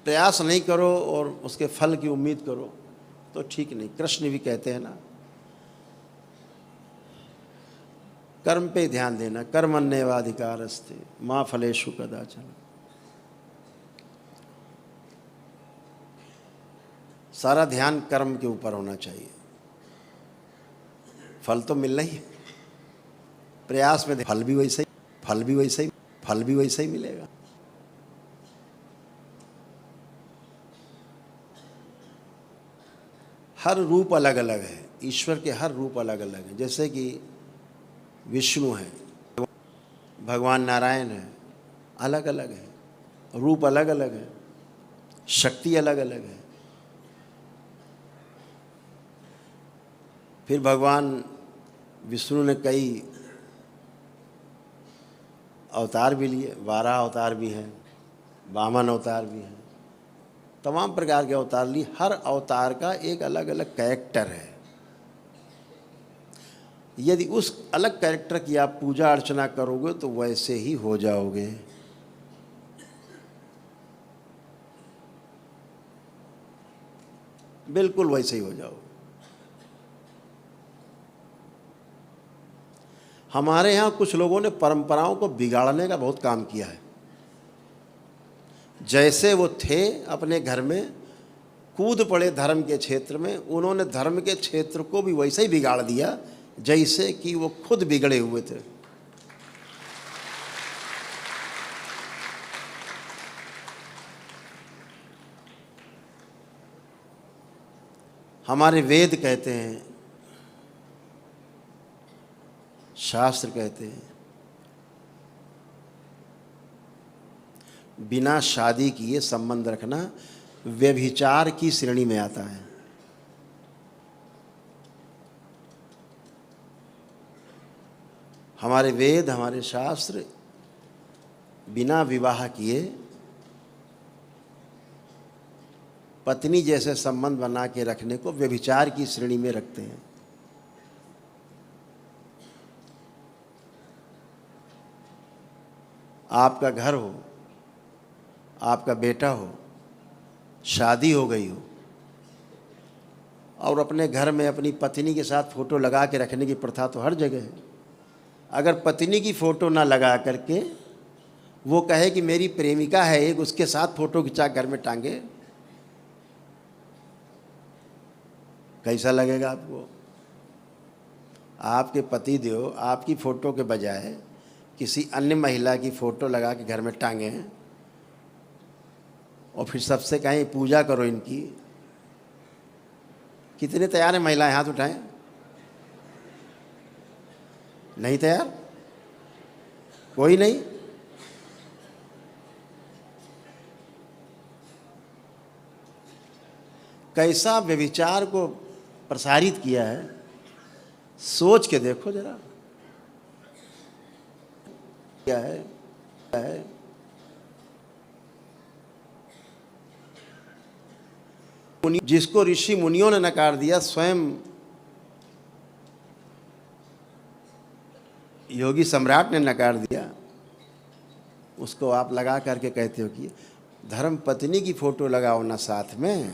प्रयास नहीं करो और उसके फल की उम्मीद करो तो ठीक नहीं। कृष्ण भी कहते हैं ना, कर्म पे ध्यान देना, कर्मण्येवाधिकारस्ते मां फलेषु कदाचन। सारा ध्यान कर्म के ऊपर होना चाहिए। फल तो मिलना ही है, प्रयास में फल भी वैसे ही, फल भी वैसे ही, फल भी वैसे ही मिलेगा। हर रूप अलग अलग है, ईश्वर के हर रूप अलग अलग हैं। जैसे कि विष्णु है, भगवान नारायण है, अलग अलग है, रूप अलग अलग है, शक्ति अलग अलग है। फिर भगवान विष्णु ने कई अवतार भी लिए, 12 अवतार भी हैं, वामन अवतार भी हैं, तमाम प्रकार के अवतार लिए। हर अवतार का एक अलग अलग कैरेक्टर है। यदि उस अलग कैरेक्टर की आप पूजा अर्चना करोगे तो वैसे ही हो जाओगे। बिल्कुल वैसे ही हो जाओगे। हमारे यहाँ कुछ लोगों ने परंपराओं को बिगाड़ने का बहुत काम किया है। जैसे वो थे अपने घर में, कूद पड़े धर्म के क्षेत्र में, उन्होंने धर्म के क्षेत्र को भी वैसे ही बिगाड़ दिया जैसे कि वो खुद बिगड़े हुए थे। हमारे वेद कहते हैं, शास्त्र कहते हैं, बिना शादी किए संबंध रखना व्यभिचार की श्रेणी में आता है। हमारे वेद, हमारे शास्त्र बिना विवाह किए पत्नी जैसे संबंध बना के रखने को व्यभिचार की श्रेणी में रखते हैं। आपका घर हो, आपका बेटा हो, शादी हो गई हो और अपने घर में अपनी पत्नी के साथ फ़ोटो लगा के रखने की प्रथा तो हर जगह है। अगर पत्नी की फ़ोटो ना लगा करके वो कहे कि मेरी प्रेमिका है एक, उसके साथ फ़ोटो खिंचा घर में टांगे, कैसा लगेगा आपको? आपके पति देव आपकी फ़ोटो के बजाय किसी अन्य महिला की फ़ोटो लगा के घर में टांगे और फिर सबसे कहें पूजा करो इनकी। कितने तैयार हैं महिलाएं? हाथ उठाएं। नहीं तैयार? कोई नहीं? कैसा व्यभिचार को प्रसारित किया है, सोच के देखो जरा। क्या है जिसको ऋषि मुनियों ने नकार दिया, स्वयं योगी सम्राट ने नकार दिया, उसको आप लगा करके कहते हो कि धर्म पत्नी की फोटो लगाओ ना साथ में।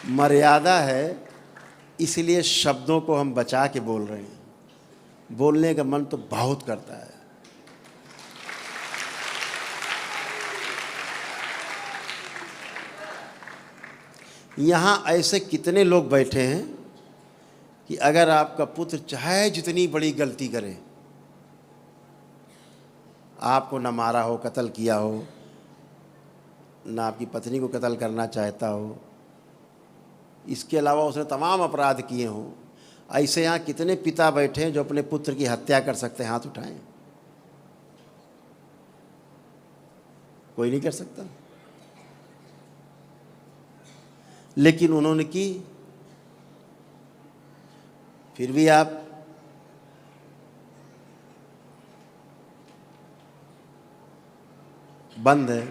मर्यादा है, इसलिए शब्दों को हम बचा के बोल रहे हैं। बोलने का मन तो बहुत करता है। यहाँ ऐसे कितने लोग बैठे हैं कि अगर आपका पुत्र चाहे जितनी बड़ी गलती करे, आपको न मारा हो, कत्ल किया हो, न आपकी पत्नी को कत्ल करना चाहता हो, इसके अलावा उसने तमाम अपराध किए हों, ऐसे यहाँ कितने पिता बैठे हैं जो अपने पुत्र की हत्या कर सकते हैं? हाथ उठाएं। कोई नहीं कर सकता, लेकिन उन्होंने की। फिर भी आप बंद है।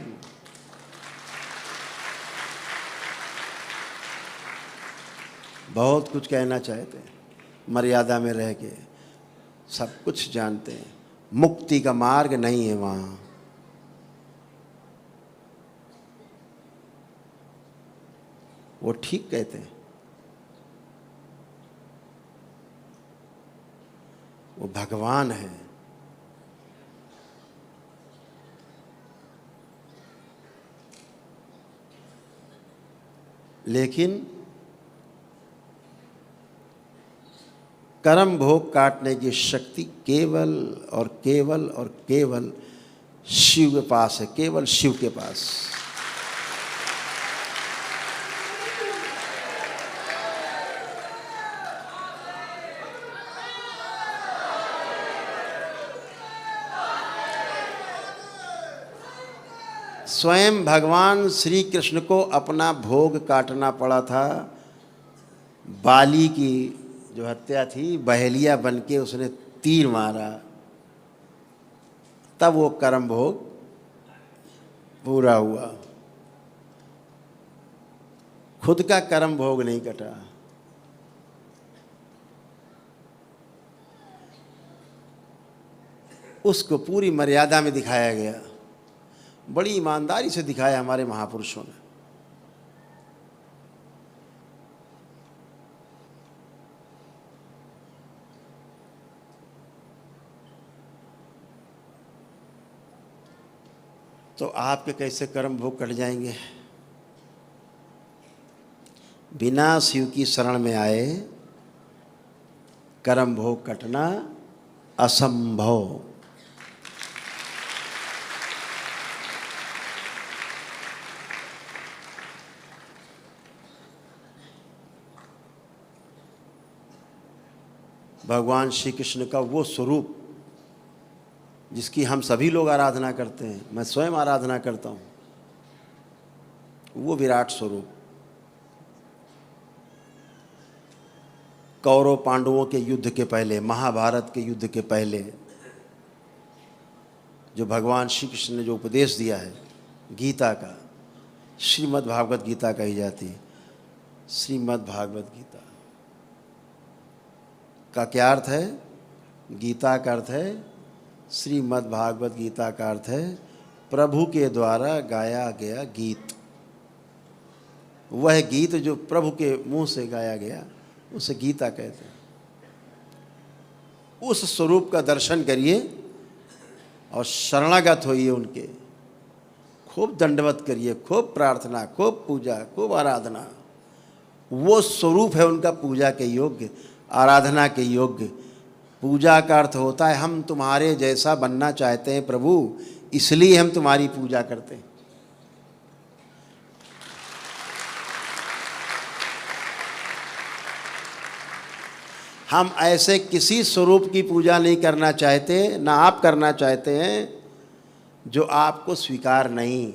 बहुत कुछ कहना चाहते हैं, मर्यादा में रह के सब कुछ जानते हैं। मुक्ति का मार्ग नहीं है वहाँ। वो ठीक कहते हैं, वो भगवान है। लेकिन कर्म भोग काटने की शक्ति केवल और केवल और केवल शिव के पास है, केवल शिव के पास। स्वयं भगवान श्री कृष्ण को अपना भोग काटना पड़ा था। बाली की जो हत्या थी, बहेलिया बनके उसने तीर मारा, तब वो कर्म भोग पूरा हुआ। खुद का कर्म भोग नहीं कटा। उसको पूरी मर्यादा में दिखाया गया, बड़ी ईमानदारी से दिखाया हमारे महापुरुषों ने। तो आपके कैसे कर्म भोग कट जाएंगे? बिना शिव की शरण में आए कर्म भोग कटना असंभव। भगवान श्री कृष्ण का वो स्वरूप जिसकी हम सभी लोग आराधना करते हैं, मैं स्वयं आराधना करता हूँ, वो विराट स्वरूप कौरव पांडवों के युद्ध के पहले, महाभारत के युद्ध के पहले जो भगवान श्री कृष्ण ने जो उपदेश दिया है गीता का, श्रीमद् भागवत गीता कही जाती है। श्रीमद् भागवत गीता का क्या अर्थ है? गीता का अर्थ है, श्रीमद् भागवत गीता का अर्थ है प्रभु के द्वारा गाया गया गीत। वह गीत जो प्रभु के मुंह से गाया गया उसे गीता कहते हैं। उस स्वरूप का दर्शन करिए और शरणागत होइए उनके, खूब दंडवत करिए, खूब प्रार्थना, खूब पूजा, खूब आराधना। वो स्वरूप है उनका पूजा के योग्य, आराधना के योग्य। पूजा का अर्थ होता है हम तुम्हारे जैसा बनना चाहते हैं प्रभु, इसलिए हम तुम्हारी पूजा करते हैं। हम ऐसे किसी स्वरूप की पूजा नहीं करना चाहते, ना आप करना चाहते हैं जो आपको स्वीकार नहीं।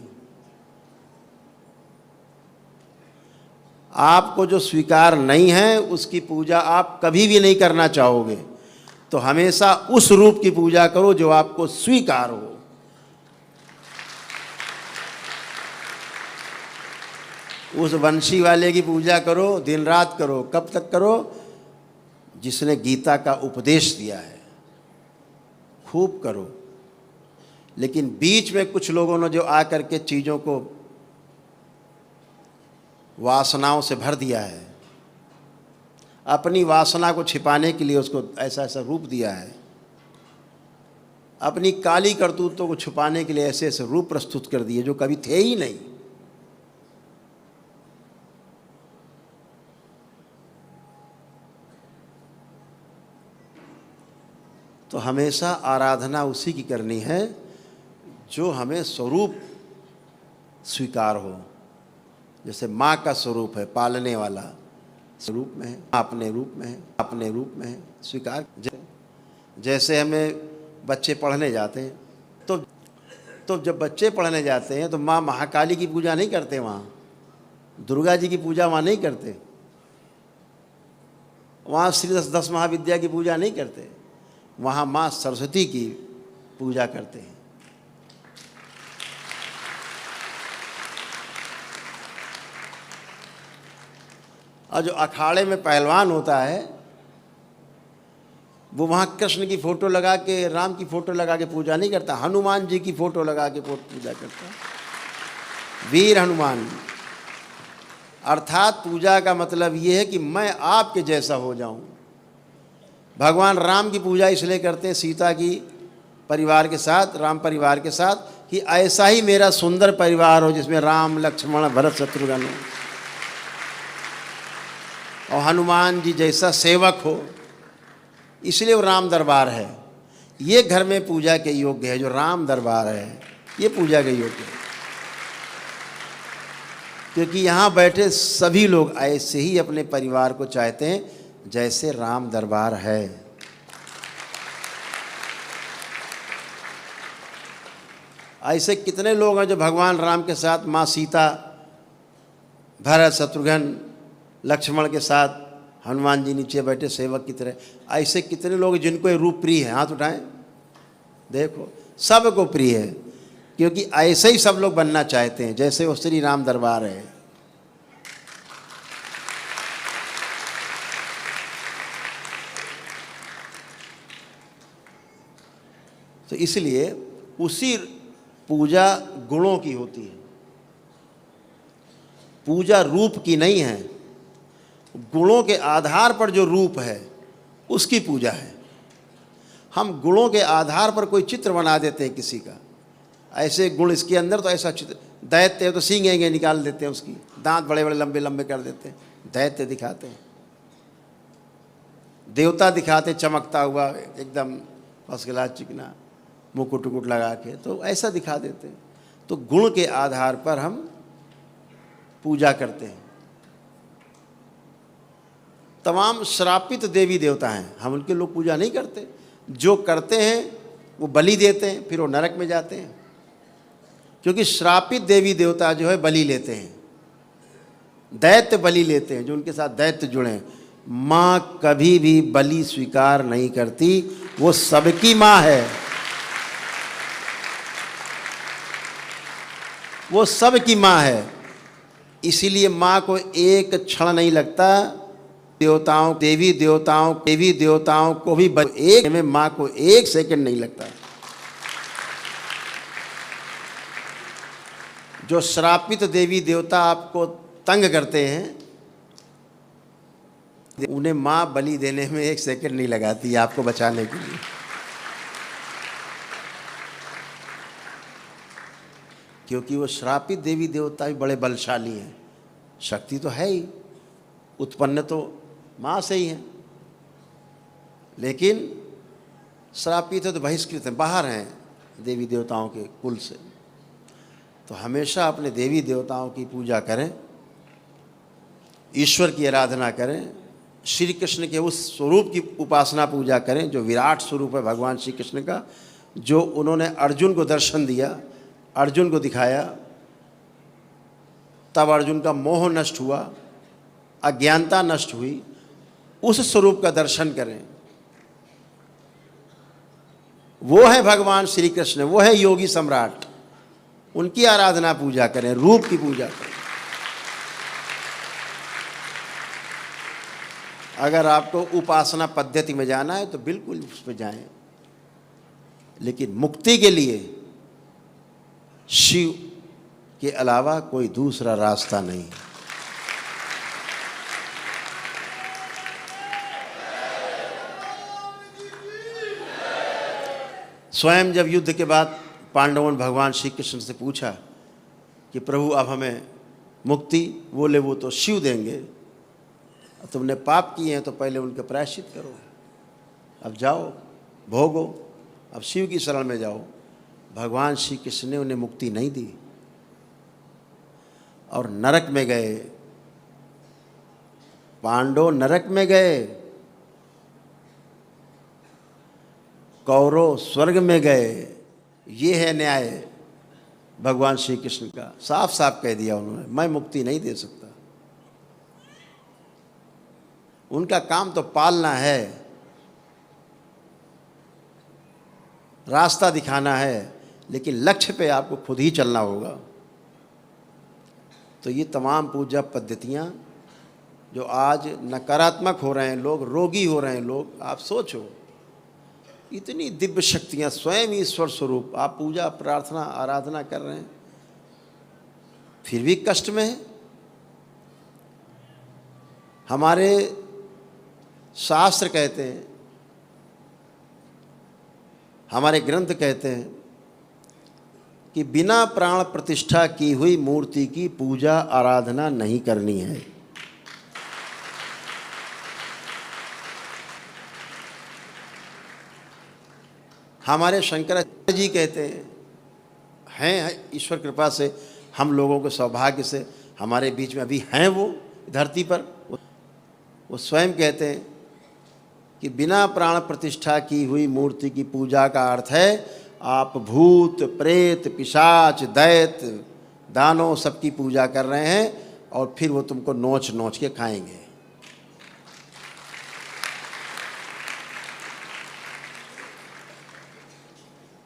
आपको जो स्वीकार नहीं है उसकी पूजा आप कभी भी नहीं करना चाहोगे। तो हमेशा उस रूप की पूजा करो जो आपको स्वीकार हो। उस वंशी वाले की पूजा करो, दिन रात करो। कब तक करो? जिसने गीता का उपदेश दिया है, खूब करो। लेकिन बीच में कुछ लोगों ने जो आकर के चीज़ों को वासनाओं से भर दिया है, अपनी वासना को छिपाने के लिए उसको ऐसा ऐसा रूप दिया है, अपनी काली करतूतों को छुपाने के लिए ऐसे ऐसे रूप प्रस्तुत कर दिए जो कभी थे ही नहीं। तो हमेशा आराधना उसी की करनी है जो हमें स्वरूप स्वीकार हो। जैसे माँ का स्वरूप है पालने वाला, स्वरूप में है, अपने रूप में है, अपने रूप में है, स्वीकार। जैसे हमें बच्चे पढ़ने जाते हैं तो जब बच्चे पढ़ने जाते हैं तो माँ महाकाली की पूजा नहीं करते, वहाँ दुर्गा जी की पूजा वहाँ नहीं करते, वहाँ श्री दस महाविद्या की पूजा नहीं करते, वहाँ माँ सरस्वती की पूजा करते हैं। और जो अखाड़े में पहलवान होता है वो वहाँ कृष्ण की फ़ोटो लगा के, राम की फ़ोटो लगा के पूजा नहीं करता, हनुमान जी की फ़ोटो लगा के पूजा करता। वीर हनुमान। अर्थात पूजा का मतलब ये है कि मैं आपके जैसा हो जाऊं। भगवान राम की पूजा इसलिए करते हैं सीता की परिवार के साथ, राम परिवार के साथ, कि ऐसा ही मेरा सुंदर परिवार हो जिसमें राम लक्ष्मण भरत शत्रुघ्न हो, और हनुमान जी जैसा सेवक हो। इसलिए वो राम दरबार है। ये घर में पूजा के योग्य है, जो राम दरबार है ये पूजा के योग्य है, क्योंकि यहाँ बैठे सभी लोग ऐसे ही अपने परिवार को चाहते हैं जैसे राम दरबार है। ऐसे कितने लोग हैं जो भगवान राम के साथ, माँ सीता, भरत शत्रुघ्न लक्ष्मण के साथ, हनुमान जी नीचे बैठे सेवक की तरह, ऐसे कितने लोग जिनको ये रूप प्रिय है? हाथ उठाएं, देखो सबको प्रिय है, क्योंकि ऐसे ही सब लोग बनना चाहते हैं जैसे वो श्री राम दरबार है। तो इसलिए उसी पूजा गुणों की होती है, पूजा रूप की नहीं है। गुणों के आधार पर जो रूप है उसकी पूजा है। हम गुणों के आधार पर कोई चित्र बना देते हैं किसी का, ऐसे गुण इसके अंदर तो ऐसा चित्र, दैत्य है तो सींगेंगे निकाल देते हैं, उसकी दांत बड़े बड़े लंबे लंबे कर देते हैं, दैत्य दिखाते हैं। देवता दिखाते चमकता हुआ एकदम फर्स्ट क्लास चिकना, मुकुट उकुट लगा के, तो ऐसा दिखा देते हैं। तो गुण के आधार पर हम पूजा करते हैं। तमाम श्रापित देवी देवता हैं, हम उनके लोग पूजा नहीं करते। जो करते हैं वो बलि देते हैं, फिर वो नरक में जाते हैं, क्योंकि श्रापित देवी देवता जो है बलि लेते हैं, दैत्य बलि लेते हैं, जो उनके साथ दैत्य जुड़े हैं। माँ कभी भी बलि स्वीकार नहीं करती, वो सबकी माँ है, वो सबकी माँ है। इसीलिए माँ को एक क्षण नहीं लगता, देवताओं, देवी देवताओं को भी एक में माँ को एक सेकंड नहीं लगता। जो श्रापित देवी देवता आपको तंग करते हैं, उन्हें माँ बलि देने में एक सेकंड नहीं लगाती आपको बचाने के लिए। क्योंकि वो श्रापित देवी देवता भी बड़े बलशाली हैं, शक्ति तो है ही, उत्पन्न तो माँ से ही है, लेकिन श्रापित है तो बहिष्कृत हैं, बाहर हैं देवी देवताओं के कुल से। तो हमेशा अपने देवी देवताओं की पूजा करें, ईश्वर की आराधना करें, श्री कृष्ण के उस स्वरूप की उपासना पूजा करें जो विराट स्वरूप है भगवान श्री कृष्ण का, जो उन्होंने अर्जुन को दर्शन दिया, अर्जुन को दिखाया, तब अर्जुन का मोह नष्ट हुआ, अज्ञानता नष्ट हुई। उस स्वरूप का दर्शन करें। वो है भगवान श्री कृष्ण, वो है योगी सम्राट, उनकी आराधना पूजा करें, रूप की पूजा करें। अगर आपको उपासना पद्धति में जाना है तो बिल्कुल उस पर जाएं, लेकिन मुक्ति के लिए शिव के अलावा कोई दूसरा रास्ता नहीं। स्वयं जब युद्ध के बाद पांडवों ने भगवान श्री कृष्ण से पूछा कि प्रभु अब हमें मुक्ति, बोले वो तो शिव देंगे, तुमने पाप किए हैं तो पहले उनके प्रायश्चित करो, अब जाओ भोगो, अब शिव की शरण में जाओ। भगवान श्री कृष्ण ने उन्हें मुक्ति नहीं दी और नरक में गए। पांडव नरक में गए, कौरव स्वर्ग में गए। ये है न्याय भगवान श्री कृष्ण का। साफ साफ कह दिया उन्होंने, मैं मुक्ति नहीं दे सकता। उनका काम तो पालना है, रास्ता दिखाना है, लेकिन लक्ष्य पे आपको खुद ही चलना होगा। तो ये तमाम पूजा पद्धतियाँ जो आज नकारात्मक हो रहे हैं, लोग रोगी हो रहे हैं, लोग, आप सोचो इतनी दिव्य शक्तियाँ, स्वयं ईश्वर स्वरूप, आप पूजा प्रार्थना आराधना कर रहे हैं, फिर भी कष्ट में है। हमारे शास्त्र कहते हैं, हमारे ग्रंथ कहते हैं कि बिना प्राण प्रतिष्ठा की हुई मूर्ति की पूजा आराधना नहीं करनी है। हमारे शंकराचार्य जी कहते हैं ईश्वर कृपा से, हम लोगों के सौभाग्य से हमारे बीच में अभी हैं वो धरती पर। वो स्वयं कहते हैं कि बिना प्राण प्रतिष्ठा की हुई मूर्ति की पूजा का अर्थ है आप भूत प्रेत पिशाच दैत्य दानव सबकी पूजा कर रहे हैं, और फिर वो तुमको नोच नोच के खाएंगे।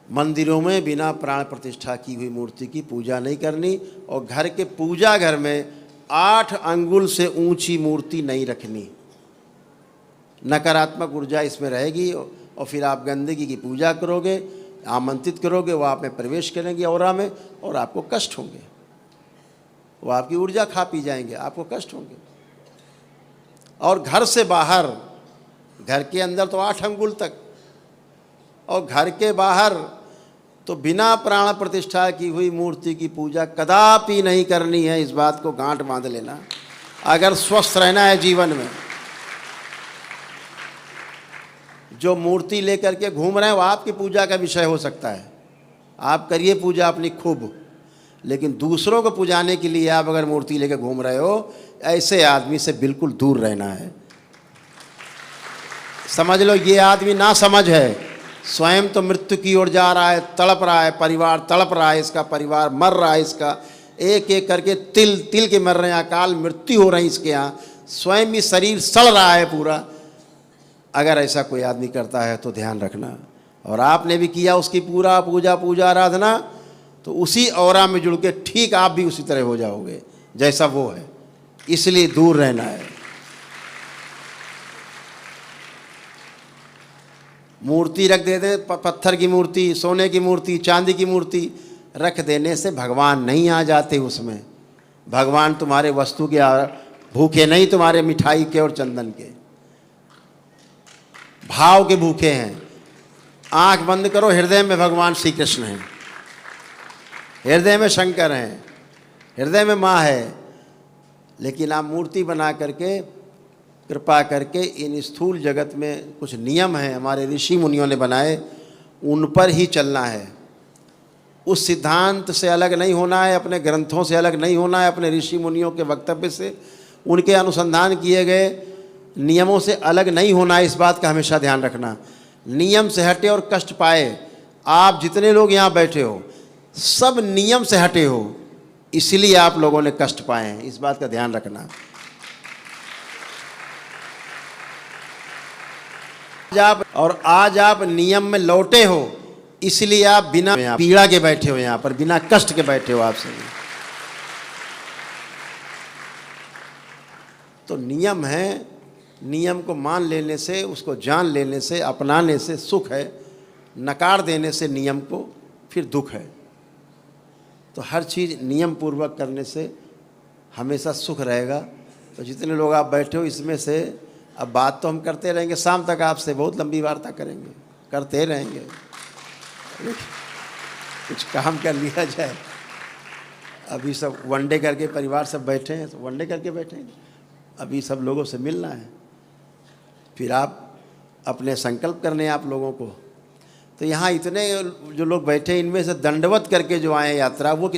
मंदिरों में बिना प्राण प्रतिष्ठा की हुई मूर्ति की पूजा नहीं करनी, और घर के पूजा घर में 8 अंगुल से ऊंची मूर्ति नहीं रखनी। नकारात्मक ऊर्जा इसमें रहेगी, और फिर आप गंदगी की पूजा करोगे, आमंत्रित करोगे, वो आप में प्रवेश करेंगे औरा में, और आपको कष्ट होंगे। वो आपकी ऊर्जा खा पी जाएंगे, आपको कष्ट होंगे। और घर से बाहर, घर के अंदर तो 8 अंगुल तक, और घर के बाहर तो बिना प्राण प्रतिष्ठा की हुई मूर्ति की पूजा कदापि नहीं करनी है। इस बात को गांठ बांध लेना, अगर स्वस्थ रहना है जीवन में। जो मूर्ति लेकर के घूम रहे हैं वो आपकी पूजा का विषय हो सकता है, आप करिए पूजा अपनी खूब, लेकिन दूसरों को पुजाने के लिए आप अगर मूर्ति लेकर घूम रहे हो, ऐसे आदमी से बिल्कुल दूर रहना है। समझ लो ये आदमी ना समझ है, स्वयं तो मृत्यु की ओर जा रहा है, तड़प रहा है, परिवार तड़प रहा है, इसका परिवार मर रहा है, इसका एक एक करके तिल तिल के मर रहे हैं, अकाल मृत्यु हो रही है इसके यहाँ, स्वयं भी शरीर सड़ रहा है पूरा। अगर ऐसा कोई आदमी करता है तो ध्यान रखना, और आपने भी किया उसकी पूरा पूजा आराधना, तो उसी औरा में जुड़ के ठीक आप भी उसी तरह हो जाओगे जैसा वो है। इसलिए दूर रहना है। मूर्ति रख देते, पत्थर की मूर्ति, सोने की मूर्ति, चांदी की मूर्ति रख देने से भगवान नहीं आ जाते उसमें। भगवान तुम्हारे वस्तु के भूखे नहीं, तुम्हारे मिठाई के और चंदन के, भाव के भूखे हैं। आंख बंद करो, हृदय में भगवान श्री कृष्ण हैं, हृदय में शंकर हैं, हृदय में माँ है। लेकिन आप मूर्ति बना करके, कृपा करके, इन स्थूल जगत में कुछ नियम हैं हमारे ऋषि मुनियों ने बनाए, उन पर ही चलना है। उस सिद्धांत से अलग नहीं होना है, अपने ग्रंथों से अलग नहीं होना है, अपने ऋषि मुनियों के वक्तव्य से, उनके अनुसंधान किए गए नियमों से अलग नहीं होना है। इस बात का हमेशा ध्यान रखना। नियम से हटे और कष्ट पाए, आप जितने लोग यहाँ बैठे हो सब नियम से हटे हो, इसलिए आप लोगों ने कष्ट पाए हैं। इस बात का ध्यान रखना। आज आप नियम में लौटे हो, इसलिए आप बिना पीड़ा के बैठे हो, यहाँ पर बिना कष्ट के बैठे हो। आप सभी तो नियम है, नियम को मान लेने से, उसको जान लेने से, अपनाने से सुख है, नकार देने से नियम को फिर दुख है। तो हर चीज़ नियम पूर्वक करने से हमेशा सुख रहेगा। तो जितने लोग आप बैठे हो इसमें से, अब बात तो हम करते रहेंगे, शाम तक आपसे बहुत लंबी वार्ता करेंगे, करते रहेंगे, कुछ काम कर लिया जाए। अभी सब वनडे करके परिवार सब बैठे हैं, तो वनडे करके बैठे हैं, अभी सब लोगों से मिलना है, फिर आप अपने संकल्प करने हैं आप लोगों को। तो यहाँ इतने जो लोग बैठे, इनमें से दंडवत करके जो आए यात्रा, वो